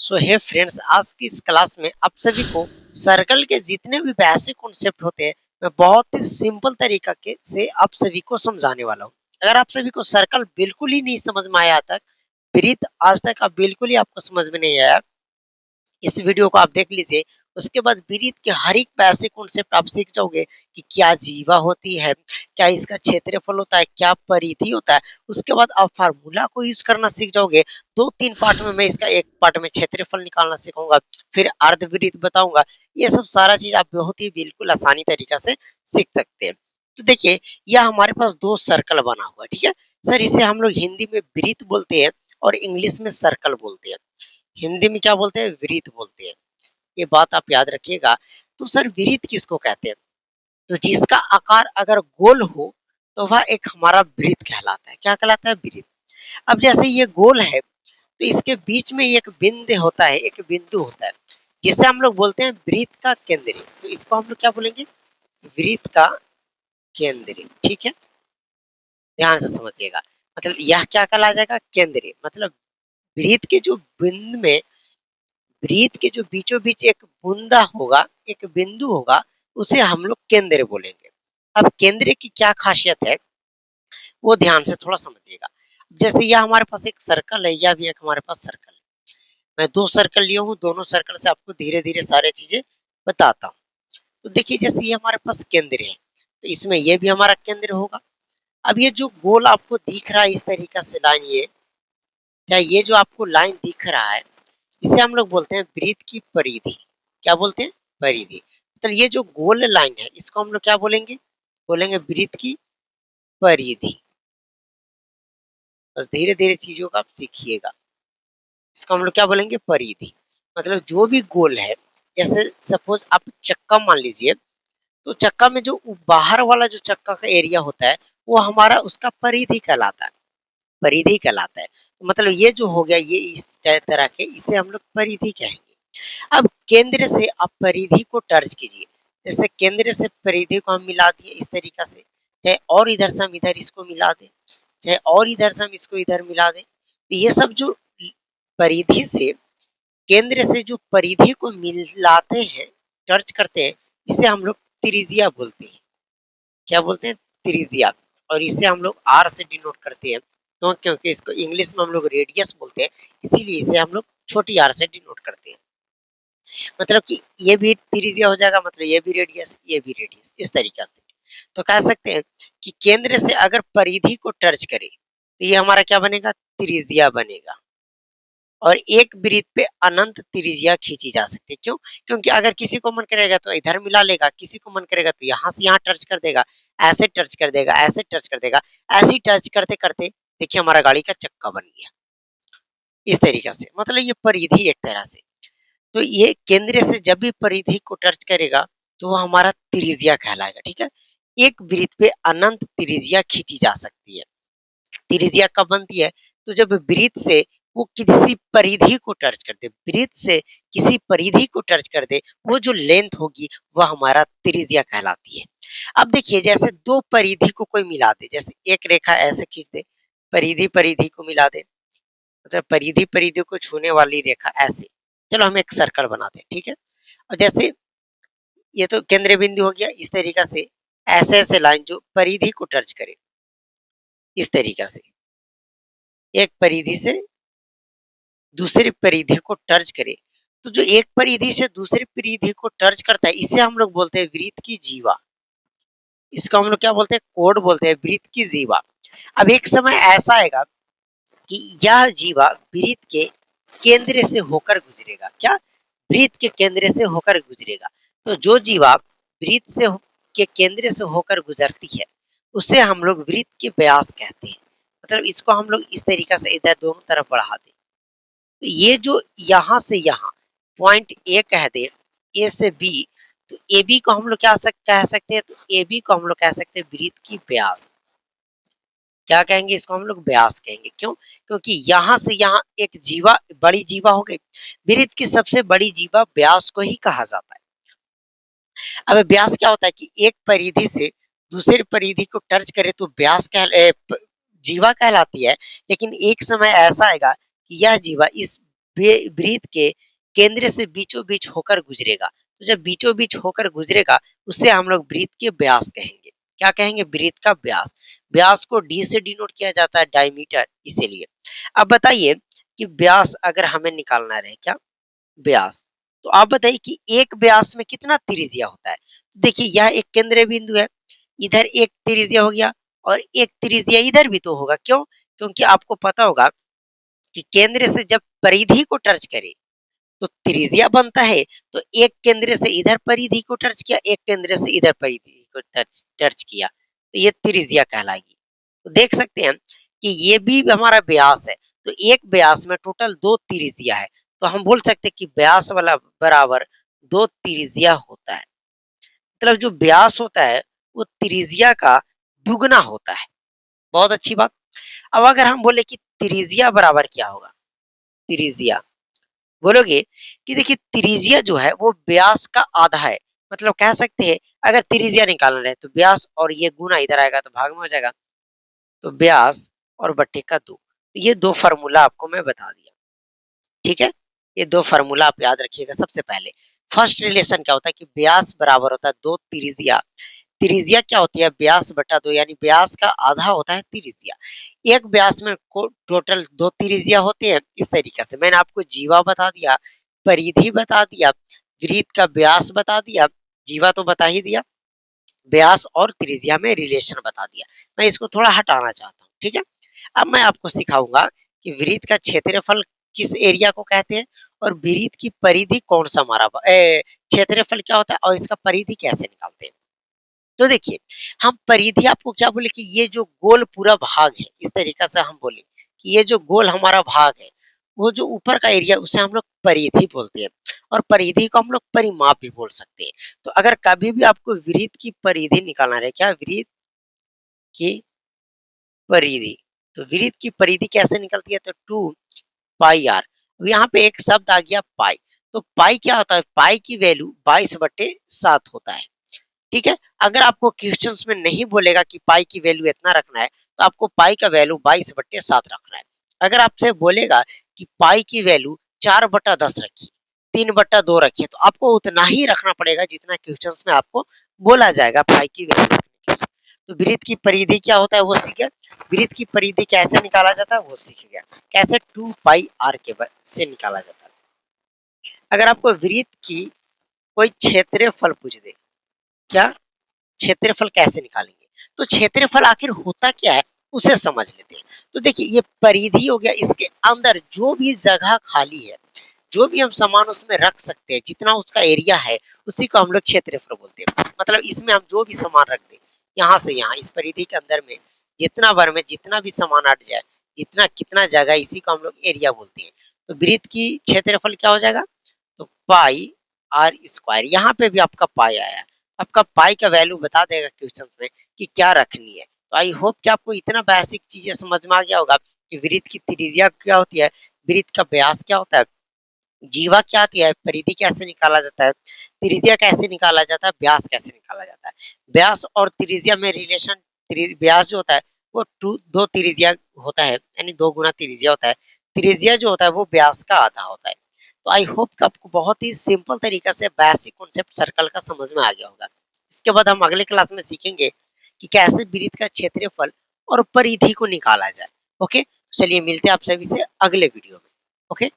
सो हे friends, आज की इस क्लास में आप सभी को सर्कल के जितने भी बेसिक कॉन्सेप्ट होते हैं मैं बहुत ही सिंपल तरीका के से आप सभी को समझाने वाला हूँ। अगर आप सभी को सर्कल बिल्कुल ही नहीं समझ में आया तक, वृत्त आज तक आप बिल्कुल ही आपको समझ में नहीं आया, इस वीडियो को आप देख लीजिए। उसके बाद वृत्त के हर एक बेसिक कॉन्सेप्ट आप सीख जाओगे कि क्या जीवा होती है, क्या इसका क्षेत्रफल होता है, क्या परिधि होता है। उसके बाद आप फार्मूला को यूज करना सीख जाओगे। 2-3 पार्ट में मैं इसका एक पार्ट में क्षेत्रफल निकालना सिखाऊंगा, फिर अर्धवृत्त बताऊंगा। ये सब सारा चीज आप बहुत ही बिल्कुल आसानी तरीका से सीख सकते हैं। तो देखिए, यह हमारे पास दो सर्कल बना हुआ है, ठीक है सर। इसे हम लोग हिंदी में वृत्त बोलते हैं और इंग्लिश में सर्कल बोलते हैं। हिंदी में क्या बोलते हैं? वृत्त बोलते हैं। ये बात आप याद रखिएगा। तो सर, वृत्त किसको कहते हैं? तो जिसका आकार अगर गोल हो तो वह एक हमारा वृत्त कहलाता है। क्या कहलाता है? वृत्त। अब जैसे ये गोल है तो इसके बीच में एक बिंदु होता है, एक बिंदु होता है जिसे हम लोग बोलते हैं वृत्त का केंद्र। तो इसको हम लोग क्या बोलेंगे? वृत्त का केंद्र। ठीक है, ध्यान से समझिएगा। मतलब यह क्या कहला जाएगा? केंद्र। मतलब वृत्त के जो बिंदु में, वृत्त के जो बीचों बीच एक बूंदा होगा, एक बिंदु होगा, उसे हम लोग केंद्र बोलेंगे। अब केंद्र की क्या खासियत है वो ध्यान से थोड़ा समझिएगा। जैसे यह हमारे पास एक सर्कल है, यह भी एक हमारे पास सर्कल है। मैं दो सर्कल लिया हूँ, दोनों सर्कल से आपको धीरे धीरे सारे चीजें बताता हूँ। तो देखिए, जैसे ये हमारे पास केंद्र है तो इसमें ये भी हमारा केंद्र होगा। अब ये जो गोल आपको दिख रहा है इस तरीका से लाइन, ये चाहे ये जो आपको लाइन दिख रहा है, इसे हम लोग बोलते हैं वृत्त की परिधि। क्या बोलते हैं? परिधि। मतलब ये जो गोल लाइन है इसको हम लोग क्या बोलेंगे? बोलेंगे वृत्त की परिधि। बस धीरे धीरे चीजों का आप सीखिएगा। इसको हम लोग क्या बोलेंगे? परिधि। मतलब जो भी गोल है, जैसे सपोज आप चक्का मान लीजिए, तो चक्का में जो बाहर वाला जो चक्का का एरिया होता है वो हमारा उसका परिधि कहलाता है। परिधि कहलाता है। मतलब ये जो हो गया, ये इस तरह के, इसे हम लोग परिधि कहेंगे। अब केंद्र से आप परिधि को टर्च कीजिए। जैसे केंद्र से परिधि को हम मिला दिए इस तरीका से, चाहे और इधर से हम इधर इसको मिला दें, चाहे और इधर से हम इसको इधर मिला दें। तो ये सब जो परिधि से, केंद्र से जो परिधि को मिलाते हैं, टर्च करते हैं, इसे हम लोग त्रिज्या बोलते हैं। क्या बोलते हैं? त्रिज्या। और इसे हम लोग आर से डिनोट करते हैं। तो क्योंकि इसको इंग्लिश में हम लोग रेडियस बोलते हैं, इसीलिए इसे हम लोग छोटी आर से डिनोट करते हैं। मतलब कि ये भी त्रिज्या हो जाएगा, मतलब ये भी रेडियस, ये भी रेडियस, इस तरीका से। तो कह सकते हैं कि केंद्र से अगर परिधि को टर्च करे तो ये हमारा क्या बनेगा? त्रिज्या बनेगा। और एक वृत्त पे अनंत त्रिज्या खींची जा सकती है। क्यों? क्योंकि अगर किसी को मन करेगा तो इधर मिला लेगा, किसी को मन करेगा तो यहाँ से यहाँ टच कर देगा, ऐसे टच कर देगा, ऐसे टच कर देगा। ऐसे टच करते करते देखिए हमारा गाड़ी का चक्का बन गया। इस तरीका से, मतलब ये परिधि एक तरह से। तो ये केंद्र से जब भी परिधि को टच करेगा तो वो हमारा त्रिज्या कहलाएगा। ठीक है, एक वृत्त पे अनंत त्रिज्या खींची जा सकती है। त्रिज्या कब बनती है? तो जब वृत्त से वो किसी परिधि को टच कर दे, वृत्त से किसी परिधि को टच कर दे, वो जो लेंथ होगी वह हमारा त्रिज्या कहलाती है। अब देखिए, जैसे दो परिधि को कोई मिला दे, जैसे एक रेखा ऐसे खींच दे, परिधि परिधि को मिला दे, मतलब परिधि परिधि को छूने वाली रेखा ऐसे। चलो हम एक सर्कल बनाते हैं, ठीक है। और जैसे ये तो केंद्र बिंदु हो गया, इस तरीका से ऐसे ऐसे लाइन जो परिधि को टच करे, इस तरीका से एक परिधि से दूसरी परिधि को टर्च करे। तो जो एक परिधि से दूसरी परिधि को टर्च करता है इसे हम लोग बोलते हैं वृत्त की जीवा। इसको हम लोग क्या बोलते हैं? कोड बोलते हैं, वृत्त की जीवा। अब एक समय ऐसा आएगा कि यह जीवा वृत्त के केंद्र से होकर गुजरेगा। क्या? वृत्त के केंद्र से होकर गुजरेगा। तो जो जीवा वृत्त से के केंद्र से होकर गुजरती है उसे हम लोग वृत्त के व्यास कहते हैं। मतलब इसको हम लोग इस तरीका से इधर दोनों तरफ बढ़ा दें। तो ये जो यहाँ से यहाँ पॉइंट ए कह दे, ए से बी, तो ए बी को हम लोग क्या कह सकते हैं? तो ए बी को हम लोग कह सकते हैं वृत्त की व्यास। क्या कहेंगे? इसको हम लोग व्यास कहेंगे। क्यों? क्योंकि यहाँ से यहाँ एक जीवा, बड़ी जीवा हो गई। वृत्त की सबसे बड़ी जीवा व्यास को ही कहा जाता है। अब व्यास क्या होता है कि एक परिधि से दूसरी परिधि को टच करे तो व्यास जीवा कहलाती है। लेकिन एक समय ऐसा आएगा कि यह जीवा इस वृत्त के केंद्र से बीचों बीच होकर गुजरेगा। तो जब बीचों बीच होकर गुजरेगा उसे हम लोग वृत्त के व्यास कहेंगे। क्या कहेंगे? वृत्त का व्यास। व्यास को डी से डिनोट किया जाता है, डायमीटर, इसीलिए। अब बताइए कि व्यास अगर हमें निकालना रहे, क्या व्यास, तो आप बताइए कि एक व्यास में कितना त्रिज्या होता है। तो देखिए यह एक केंद्रीय बिंदु है, इधर एक त्रिज्या हो गया और एक त्रिज्या इधर भी तो होगा। क्यों? क्योंकि आपको पता होगा कि केंद्र से जब परिधि को टच करे तो त्रिज्या बनता है। तो एक केंद्र से इधर परिधि को टच किया, एक केंद्र से इधर परिधि को टच टच किया, तो ये त्रिज्या कहलाएगी। तो देख सकते हैं कि ये भी हमारा व्यास है। तो एक व्यास में टोटल दो त्रिज्या है, तो हम बोल सकते हैं कि व्यास वाला बराबर दो त्रिज्या होता है। मतलब जो व्यास होता है वो त्रिज्या का दुगना होता है। बहुत अच्छी बात। अब अगर हम बोले कि त्रिज्या बराबर क्या होगा, त्रिज्या बोलोगे कि देखिए त्रिज्या जो है वो व्यास का आधा है। मतलब कह सकते हैं अगर त्रिज्या निकालना रहे तो व्यास और ये गुना इधर आएगा तो भाग में हो जाएगा, तो व्यास और बट्टे का दो। तो ये दो फार्मूला आपको मैं बता दिया, ठीक है। ये दो फार्मूला आप याद रखिएगा। सबसे पहले फर्स्ट रिलेशन क्या होता है कि व्यास बराबर होता है दो त्रिज्या। त्रिज्या क्या होती है? व्यास बटा दो, यानी व्यास का आधा होता है त्रिज्या। एक व्यास में टोटल दो त्रिज्या होते हैं। इस तरीके से मैंने आपको जीवा बता दिया, परिधि बता दिया, वृत्त का व्यास बता दिया, जीवा तो बता ही दिया, व्यास और त्रिज्या में रिलेशन बता दिया। मैं इसको थोड़ा हटाना चाहता हूँ, ठीक है। अब मैं आपको सिखाऊंगा कि वृत्त का क्षेत्रफल किस एरिया को कहते हैं और वृत्त की परिधि कौन सा हमारा क्षेत्रफल क्या होता है और इसका परिधि कैसे निकालते हैं। तो देखिए हम परिधि आपको क्या बोले कि ये जो गोल पूरा भाग है, इस तरीका से हम बोले कि ये जो गोल हमारा भाग है वो जो ऊपर का एरिया उसे हम लोग परिधि बोलते हैं और परिधि को हम लोग परिमाप भी बोल सकते हैं। तो अगर कभी भी आपको वृत्त की परिधि निकालना रहे, क्या वृत्त की परिधि, तो वृत्त की परिधि कैसे निकलती है? तो 2 पाई आर। अब यहाँ पे एक शब्द आ गया पाई। तो पाई क्या होता है? पाई की वैल्यू 22/7 होता है, ठीक है। अगर आपको क्वेश्चंस में नहीं बोलेगा कि पाई की वैल्यू इतना रखना है तो आपको पाई का वैल्यू 22/7 रखना है। अगर आपसे बोलेगा कि पाई की वैल्यू 4/10 रखिए, 3/2 रखिए, तो आपको उतना ही रखना पड़ेगा जितना क्वेश्चंस में आपको बोला जाएगा पाई की वैल्यू रखने के लिए। तो वृत्त की परिधि क्या होता है वो सीख गया। वृत्त की परिधि कैसे निकाला जाता है वो सीख गया। कैसे? 2 पाई आर के से निकाला जाता है। अगर आपको वृत्त की कोई क्षेत्रफल पूछ दे, क्या क्षेत्रफल कैसे निकालेंगे, तो क्षेत्रफल आखिर होता क्या है उसे समझ लेते हैं। तो देखिए ये परिधि हो गया, इसके अंदर जो भी जगह खाली है, जो भी हम सामान उसमें रख सकते हैं, जितना उसका एरिया है उसी को हम लोग क्षेत्रफल बोलते हैं। मतलब इसमें हम जो भी सामान रख दें, यहाँ से यहाँ इस परिधि के अंदर में जितना बार में जितना भी सामान अट जाए, जितना कितना जगह, इसी को हम लोग एरिया बोलते हैं। तो वृत्त की क्षेत्रफल क्या हो जाएगा? तो पाई आर स्क्वायर। यहाँ पे भी आपका पाई आया, आपका पाई का वैल्यू बता देगा क्वेश्चंस में कि क्या रखनी है। तो आई होप कि आपको इतना बेसिक चीजें समझ में आ गया होगा कि वृत्त की त्रिज्या क्या होती है, वृत्त का व्यास क्या होता है, जीवा क्या आती है, परिधि कैसे निकाला जाता है, त्रिज्या कैसे निकाला जाता है, व्यास कैसे निकाला जाता है। व्यास और त्रिज्या में रिलेशन, व्यास जो होता है वो दो त्रिज्या होता है, यानी दो गुना त्रिज्या होता है। त्रिज्या जो होता है वो व्यास का आधा होता है। तो आई होप कि आपको बहुत ही सिंपल तरीका से बेसिक कॉन्सेप्ट सर्कल का समझ में आ गया होगा। इसके बाद हम अगले क्लास में सीखेंगे कि कैसे वृत्त का क्षेत्रफल और परिधि को निकाला जाए। ओके, चलिए मिलते हैं आप सभी से अगले वीडियो में। ओके।